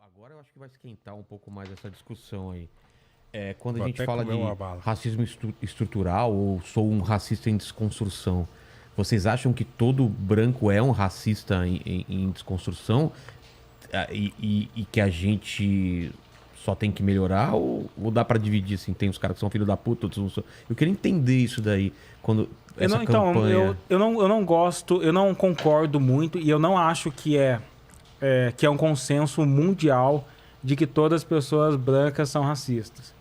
Agora eu acho que vai esquentar um pouco mais essa discussão aí. Quando a Vou gente até fala comer de uma bala. racismo estrutural ou sou um racista em desconstrução, vocês acham que todo branco é um racista em desconstrução? E que a gente só tem que melhorar ou dá pra dividir assim? Tem os caras que são filho da puta, outros não são. Eu queria entender isso daí, quando essa campanha... eu não gosto, eu não concordo muito e eu não acho que é um consenso mundial de que todas as pessoas brancas são racistas.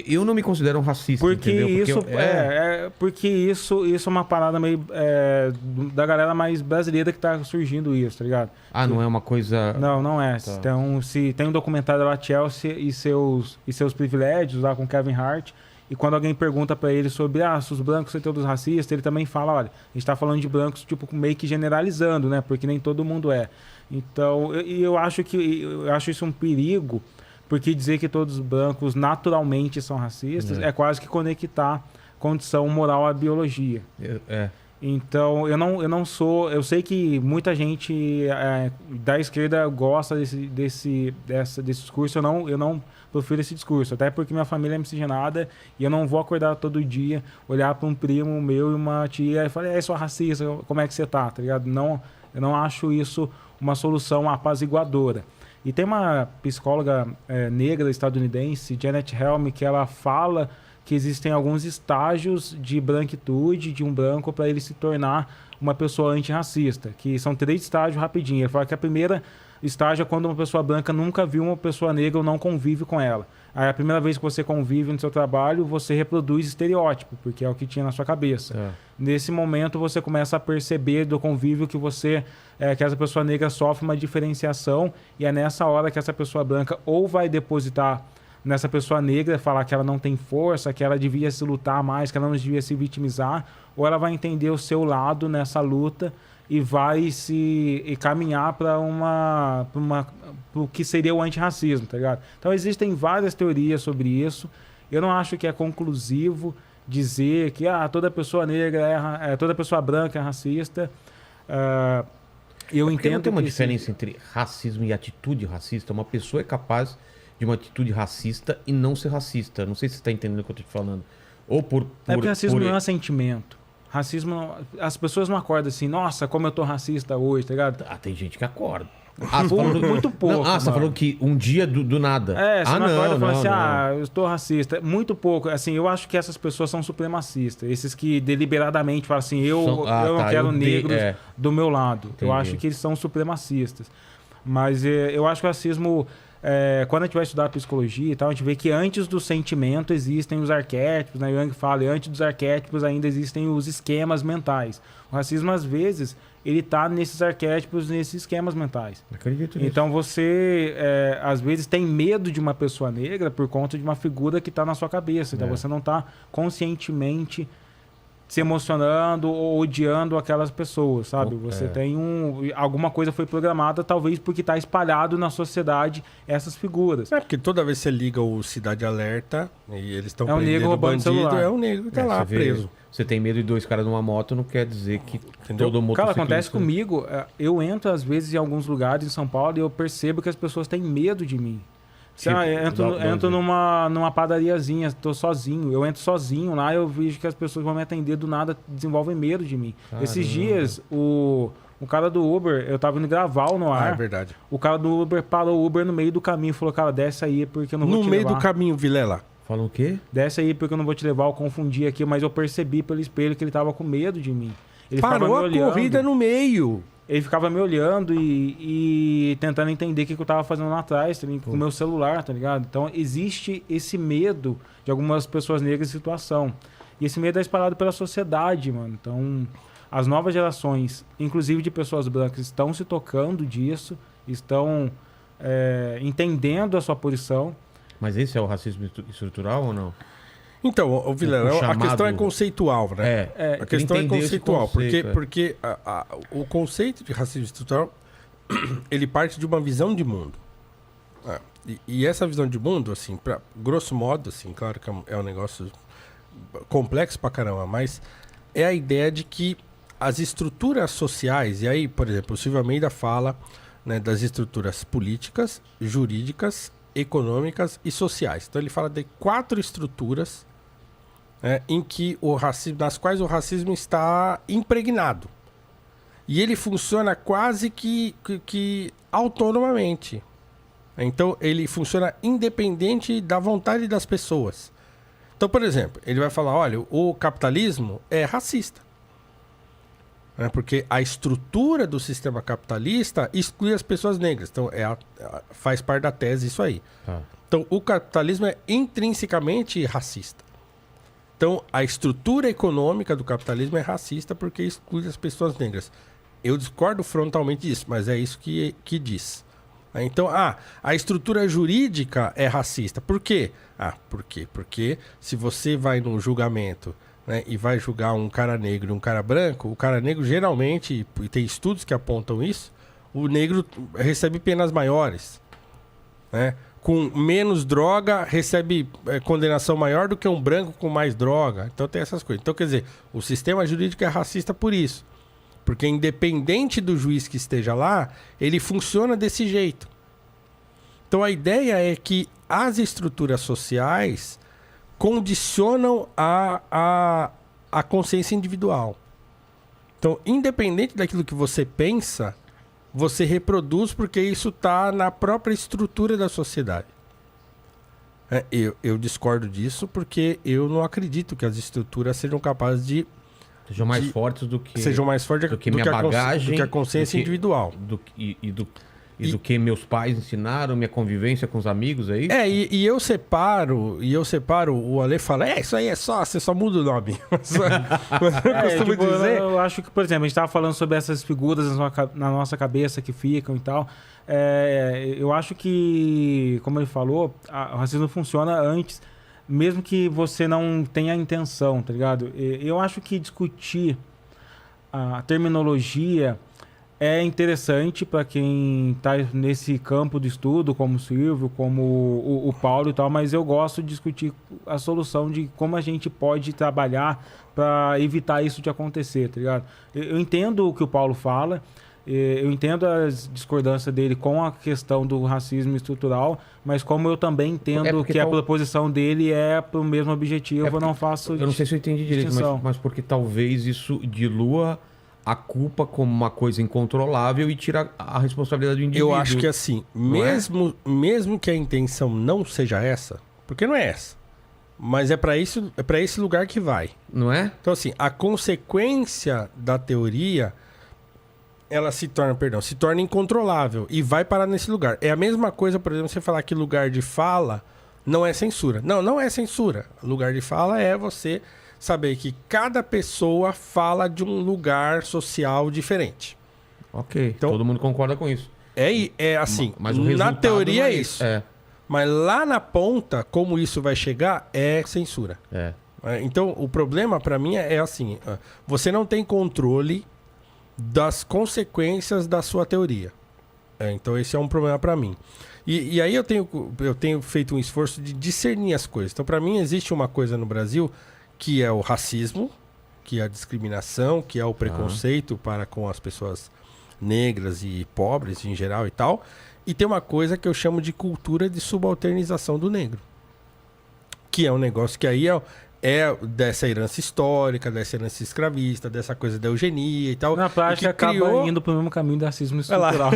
Eu não me considero um racista, Porque entendeu? isso porque isso é uma parada meio da galera mais brasileira que tá surgindo isso, tá ligado? Não é uma coisa... Não é. Tá. Então, se tem um documentário lá, Chelsea e seus privilégios, lá com Kevin Hart, e quando alguém pergunta pra ele sobre se os brancos são todos racistas, ele também fala, olha, a gente tá falando de brancos, tipo, meio que generalizando, né? Porque nem todo mundo é. Então, eu acho isso um perigo, porque dizer que todos os brancos naturalmente são racistas é quase que conectar condição moral à biologia. Então, eu não sou... Eu sei que muita gente da esquerda gosta desse discurso. Eu não prefiro esse discurso. Até porque minha família é miscigenada e eu não vou acordar todo dia, olhar para um primo meu e uma tia e falar, sou racista, como é que você tá? Tá ligado? Eu não acho isso uma solução apaziguadora. E tem uma psicóloga negra estadunidense, Janet Helm, que ela fala que existem alguns estágios de branquitude de um branco para ele se tornar uma pessoa antirracista, que são 3 estágios rapidinho. Ele fala que a primeira estágio é quando uma pessoa branca nunca viu uma pessoa negra ou não convive com ela. Aí a primeira vez que você convive no seu trabalho, você reproduz estereótipo, porque é o que tinha na sua cabeça. Nesse momento você começa a perceber do convívio que que essa pessoa negra sofre uma diferenciação, e é nessa hora que essa pessoa branca ou vai depositar nessa pessoa negra, falar que ela não tem força, que ela devia se lutar mais, que ela não devia se vitimizar, ou ela vai entender o seu lado nessa luta e vai caminhar para o que seria o antirracismo, tá ligado? Então existem várias teorias sobre isso. Eu não acho que é conclusivo dizer que toda pessoa negra toda pessoa branca é racista. Eu entendo não tem uma diferença entre racismo e atitude racista. Uma pessoa é capaz de uma atitude racista e não ser racista. Não sei se você está entendendo o que eu estou te falando. Ou porque racismo não é sentimento. Racismo, as pessoas não acordam assim, nossa, como eu tô racista hoje, tá ligado? Tem gente que acorda. Muito pouco. Você tá falando que um dia do nada. Você não acorda falando assim, eu estou racista. Muito pouco. Assim, eu acho que essas pessoas são supremacistas. Esses que deliberadamente falam assim, eu não quero negros do meu lado. Entendi. Eu acho que eles são supremacistas. Mas eu acho que o racismo... quando a gente vai estudar psicologia e tal, a gente vê que antes do sentimento existem os arquétipos, né? Jung fala, e antes dos arquétipos ainda existem os esquemas mentais. O racismo, às vezes, ele tá nesses arquétipos, nesses esquemas mentais. Acredito nisso. Então você, às vezes, tem medo de uma pessoa negra por conta de uma figura que tá na sua cabeça. Então você não tá conscientemente se emocionando ou odiando aquelas pessoas, sabe? Você tem alguma coisa foi programada, talvez porque tá espalhado na sociedade essas figuras. Porque toda vez que você liga o Cidade Alerta e eles estão prendendo negro roubando bandido, celular. É o negro que tá lá preso. Você tem medo de 2 caras numa moto, não quer dizer que todo mundo... Cara, acontece comigo. Eu entro, às vezes, em alguns lugares em São Paulo e eu percebo que as pessoas têm medo de mim. Entro numa padariazinha, tô sozinho. Eu entro sozinho lá, eu vejo que as pessoas vão me atender do nada, desenvolvem medo de mim. Caramba. Esses dias, o cara do Uber, eu tava indo gravar no ar. É verdade. O cara do Uber parou o Uber no meio do caminho e falou, cara, desce aí porque eu não vou te levar. No meio do caminho, Vilela. Falou o quê? Desce aí porque eu não vou te levar, eu confundi aqui, mas eu percebi pelo espelho que ele tava com medo de mim. Ele parou a corrida no meio. Ele ficava me olhando e tentando entender o que eu tava fazendo lá atrás, com o meu celular, tá ligado? Então, existe esse medo de algumas pessoas negras em situação. E esse medo é espalhado pela sociedade, mano. Então, as novas gerações, inclusive de pessoas brancas, estão se tocando disso, estão entendendo a sua posição. Mas esse é o racismo estrutural ou não? Então, o Vilela, a questão é conceitual, né? A questão é conceitual, porque o conceito de racismo estrutural ele parte de uma visão de mundo. E essa visão de mundo, assim, grosso modo, assim, claro que é um negócio complexo pra caramba, mas é a ideia de que as estruturas sociais, e aí, por exemplo, o Silvio Almeida fala né, das estruturas políticas, jurídicas, econômicas e sociais. Então ele fala de 4 estruturas em que nas quais o racismo está impregnado. E ele funciona quase que autonomamente. Então ele funciona independente da vontade das pessoas. Então, por exemplo, ele vai falar, olha, o capitalismo é racista. Porque a estrutura do sistema capitalista exclui as pessoas negras. Então, faz parte da tese isso aí. Então, o capitalismo é intrinsecamente racista. Então, a estrutura econômica do capitalismo é racista porque exclui as pessoas negras. Eu discordo frontalmente disso, mas é isso que diz. Então, a estrutura jurídica é racista. Por quê? Por quê? Porque se você vai num julgamento, né, e vai julgar um cara negro e um cara branco, o cara negro geralmente, e tem estudos que apontam isso, o negro recebe penas maiores. Né? Com menos droga, recebe condenação maior do que um branco com mais droga. Então tem essas coisas. Então, quer dizer, o sistema jurídico é racista por isso. Porque independente do juiz que esteja lá, ele funciona desse jeito. Então a ideia é que as estruturas sociais condicionam a consciência individual. Então, independente daquilo que você pensa, você reproduz porque isso está na própria estrutura da sociedade. Eu discordo disso porque eu não acredito que as estruturas sejam capazes de... Sejam mais fortes do que... Sejam mais fortes do que minha bagagem, do que a consciência individual. Do que meus pais ensinaram, minha convivência com os amigos, é isso? E eu separo, o Ale fala, isso aí você só muda o nome. Eu costumo dizer... Eu acho que, por exemplo, a gente estava falando sobre essas figuras na nossa cabeça que ficam e tal. Eu acho que, como ele falou, o racismo funciona antes, mesmo que você não tenha a intenção, tá ligado? Eu acho que discutir a terminologia é interessante para quem está nesse campo de estudo, como o Silvio, como o Paulo e tal, mas eu gosto de discutir a solução de como a gente pode trabalhar para evitar isso de acontecer, tá ligado? Eu entendo o que o Paulo fala, eu entendo as discordâncias dele com a questão do racismo estrutural, mas como eu também entendo que a proposição dele é para o mesmo objetivo, eu não faço... Eu não sei se eu entendi direito, mas porque talvez isso dilua a culpa como uma coisa incontrolável e tira a responsabilidade do indivíduo. Eu acho que assim, mesmo que a intenção não seja essa, porque não é essa, mas é para esse lugar que vai. Não é? Então assim, a consequência da teoria, ela se torna incontrolável e vai parar nesse lugar. É a mesma coisa, por exemplo, você falar que lugar de fala não é censura. Não é censura. Lugar de fala é você saber que cada pessoa fala de um lugar social diferente. Ok, então, todo mundo concorda com isso. É assim, mas na teoria é isso. Mas lá na ponta, como isso vai chegar, é censura. Então, o problema para mim é assim, você não tem controle das consequências da sua teoria. Então, esse é um problema para mim. E aí eu tenho feito um esforço de discernir as coisas. Então, para mim, existe uma coisa no Brasil que é o racismo, que é a discriminação, que é o preconceito para com as pessoas negras e pobres em geral e tal. E tem uma coisa que eu chamo de cultura de subalternização do negro. Que é um negócio que aí é dessa herança histórica, dessa herança escravista, dessa coisa da eugenia e tal. Na prática, acaba indo pro mesmo caminho do racismo estrutural.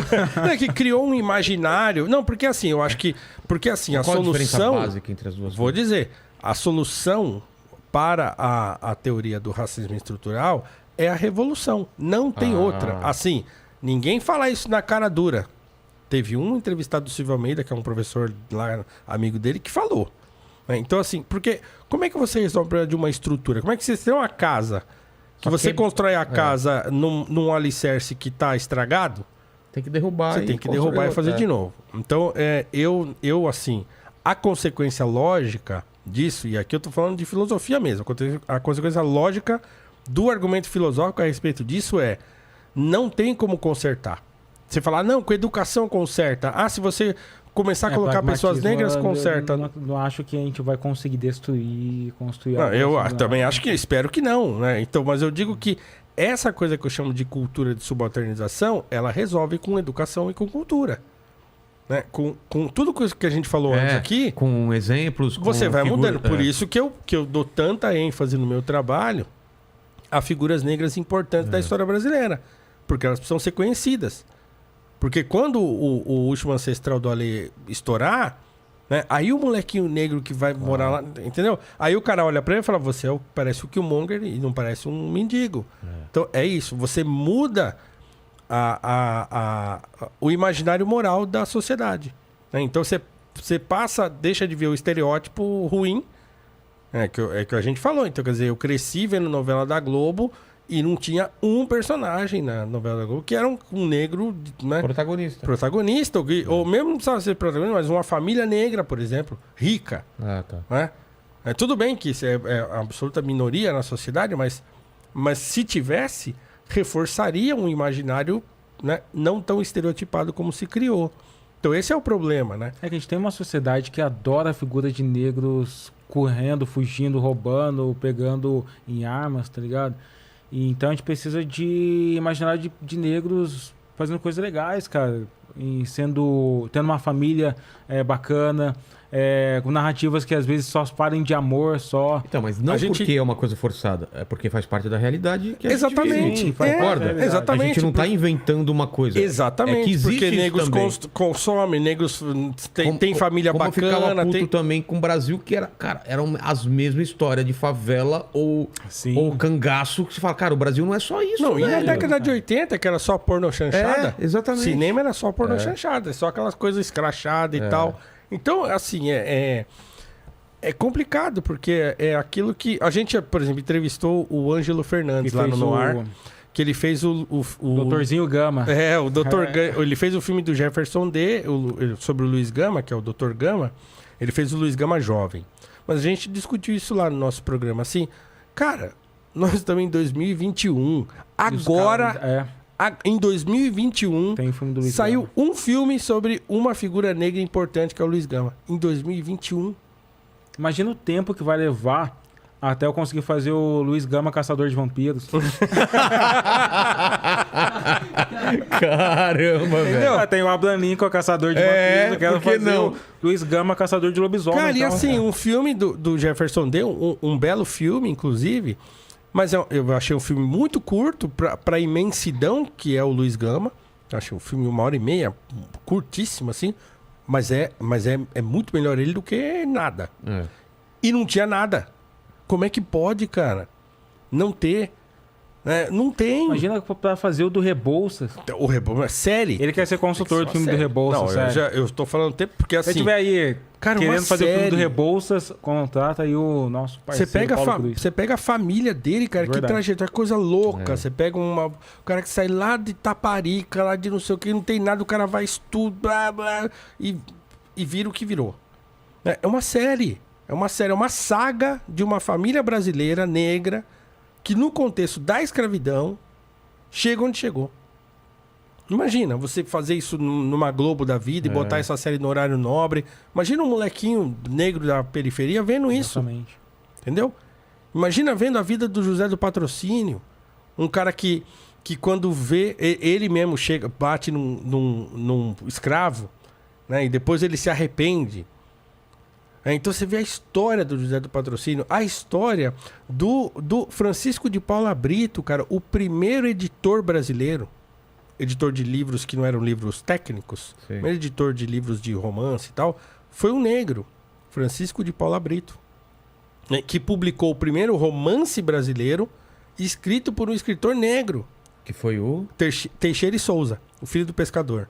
Que criou um imaginário... Não, porque assim, eu acho que... Porque assim, a solução... Qual a diferença básica entre as duas coisas? Vou dizer, a solução para a teoria do racismo estrutural é a revolução. Não tem outra. Assim, ninguém fala isso na cara dura. Teve um entrevistado do Silvio Almeida, que é um professor lá, amigo dele, que falou. Então, assim, porque como é que você resolve o problema de uma estrutura? Como é que você tem uma casa, que você constrói a casa num alicerce que está estragado? Tem que derrubar. Você tem que derrubar e fazer de novo. Então, eu, assim, a consequência lógica disso, e aqui eu tô falando de filosofia mesmo, a consequência lógica do argumento filosófico a respeito disso não tem como consertar. Você falar, não, com educação conserta. Se você começar a colocar pessoas negras, conserta. Não acho que a gente vai conseguir construir eu também acho que, espero que não, né? Então, mas eu digo que essa coisa que eu chamo de cultura de subalternização, ela resolve com educação e com cultura. Né? Com tudo que a gente falou antes aqui... Com exemplos, você vai mudando. Por isso que eu dou tanta ênfase no meu trabalho a figuras negras importantes da história brasileira. Porque elas precisam ser conhecidas. Porque quando o último ancestral do Ale estourar, né, aí o molequinho negro que vai morar lá, entendeu? Aí o cara olha pra ele e fala, você parece o Killmonger e não parece um mendigo. Então é isso, você muda o imaginário moral da sociedade. Né? Então você deixa de ver o estereótipo ruim, que a gente falou. Então, quer dizer, eu cresci vendo novela da Globo e não tinha um personagem na novela da Globo que era um negro, né? Protagonista. Ou mesmo não precisava ser protagonista, mas uma família negra, por exemplo, rica. Tá. Né? Tudo bem que isso é a absoluta minoria na sociedade, mas se tivesse, reforçaria um imaginário, né, não tão estereotipado como se criou. Então esse é o problema, né? É que a gente tem uma sociedade que adora a figura de negros correndo, fugindo, roubando, pegando em armas, tá ligado? E então a gente precisa de imaginário de negros fazendo coisas legais, cara. E tendo uma família bacana, com narrativas que às vezes só parem de amor, só. Então, mas não porque é uma coisa forçada, é porque faz parte da realidade que a exatamente. gente vive. Concorda? Exatamente. A gente não está inventando uma coisa. Exatamente. É que existe porque negros consomem, negros têm família como bacana. Eu ficava puto também com o Brasil, que eram as mesmas histórias de favela ou cangaço, que você fala, cara, o Brasil não é só isso. Não, e na década de 80, que era só porno chanchada. Exatamente. Cinema era só porno chanchada, só aquelas coisas escrachadas e tal. Então, assim, é complicado, porque é aquilo que... A gente, por exemplo, entrevistou o Ângelo Fernandes lá no Noir, que ele fez o Doutorzinho Gama. O Dr. Gama. Ele fez o filme do Jefferson D, sobre o Luiz Gama, que é o Dr. Gama. Ele fez o Luiz Gama jovem. Mas a gente discutiu isso lá no nosso programa. Assim, cara, nós estamos em 2021. Agora... Em 2021, saiu um filme sobre uma figura negra importante, que é o Luiz Gama. Em 2021. Imagina o tempo que vai levar até eu conseguir fazer o Luiz Gama Caçador de Vampiros. Caramba, velho. Tem o Abraham com o Caçador de Vampiros. Eu quero fazer o Luiz Gama Caçador de Lobisomem. Cara, então, e assim, um filme do Jefferson D, um belo filme, inclusive... Mas eu achei um filme muito curto pra imensidão que é o Luiz Gama. Eu achei um filme 1h30, curtíssimo, assim. Mas é muito melhor ele do que nada. E não tinha nada. Como é que pode, cara? Não ter... não tem. Imagina pra fazer o do Rebouças. O Rebouças, série. Ele quer ser consultor do filme do Rebouças. Não, eu estou falando tempo porque assim... Se tiver aí querendo fazer o filme do Rebouças, contrata aí o nosso parceiro Você pega a família dele, cara, que trajetória, coisa louca. Você pega o cara que sai lá de Itaparica, lá de não sei o que, não tem nada, o cara vai estudar, blá, blá, e vira o que virou. É uma série. É uma saga de uma família brasileira, negra, que no contexto da escravidão, chega onde chegou. Imagina, você fazer isso numa Globo da vida e botar essa série no horário nobre. Imagina um molequinho negro da periferia vendo isso. Exatamente. Entendeu? Imagina vendo a vida do José do Patrocínio. Um cara que quando vê, ele mesmo chega, bate num escravo, né? E depois ele se arrepende. Então você vê a história do José do Patrocínio, a história do Francisco de Paula Brito, cara, o primeiro editor brasileiro, editor de livros que não eram livros técnicos, mas editor de livros de romance e tal, foi um negro, Francisco de Paula Brito, né, que publicou o primeiro romance brasileiro escrito por um escritor negro. Que foi o? Teixeira e Souza, o filho do pescador.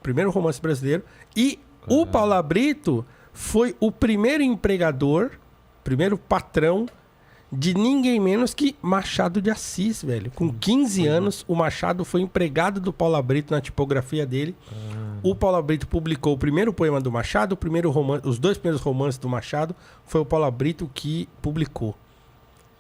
Primeiro romance brasileiro. E o Paula Brito... foi o primeiro empregador, primeiro patrão de ninguém menos que Machado de Assis, velho. Com 15 anos, o Machado foi empregado do Paula Brito na tipografia dele. O Paula Brito publicou o primeiro poema do Machado, os dois primeiros romances do Machado, foi o Paula Brito que publicou.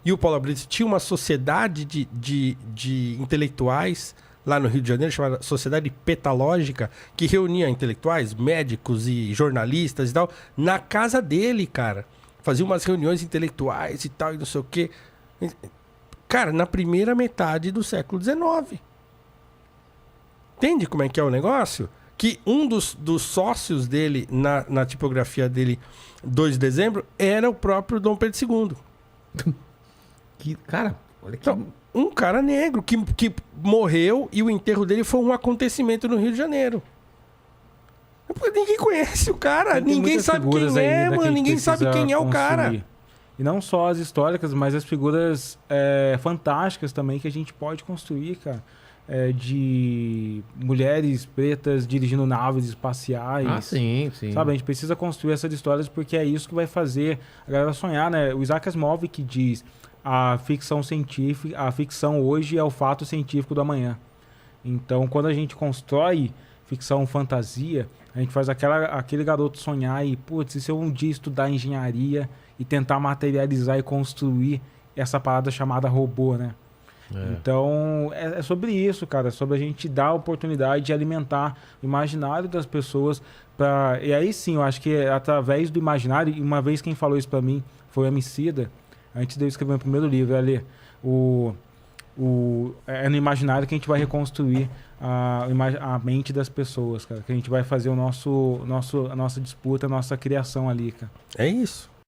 E o Paula Brito tinha uma sociedade de intelectuais lá no Rio de Janeiro, chamada Sociedade Petalógica, que reunia intelectuais, médicos e jornalistas e tal, na casa dele, cara. Fazia umas reuniões intelectuais e tal, e não sei o quê. Cara, na primeira metade do século XIX. Entende como é que é o negócio? Que um dos sócios dele, na tipografia dele, 2 de dezembro, era o próprio Dom Pedro II. Cara, olha que... Então, um cara negro que morreu e o enterro dele foi um acontecimento no Rio de Janeiro. Ninguém conhece o cara, ninguém sabe quem é, mano, ninguém sabe quem é o cara. E não só as históricas, mas as figuras fantásticas também que a gente pode construir, cara. De mulheres pretas dirigindo naves espaciais. Ah, sim. Sabe, a gente precisa construir essas histórias porque é isso que vai fazer a galera sonhar, né? O Isaac Asimov que diz a ficção científica, a ficção hoje é o fato científico do amanhã. Então, quando a gente constrói ficção fantasia, a gente faz aquele garoto sonhar e, putz, se eu um dia estudar engenharia e tentar materializar e construir essa parada chamada robô, né? Então, é sobre isso, cara. É sobre a gente dar a oportunidade de alimentar o imaginário das pessoas. E aí sim, eu acho que através do imaginário, e uma vez quem falou isso pra mim foi o Emicida, antes de eu escrever meu primeiro livro, é no imaginário que a gente vai reconstruir a mente das pessoas, cara. Que a gente vai fazer a nossa disputa, a nossa criação ali, cara. É isso.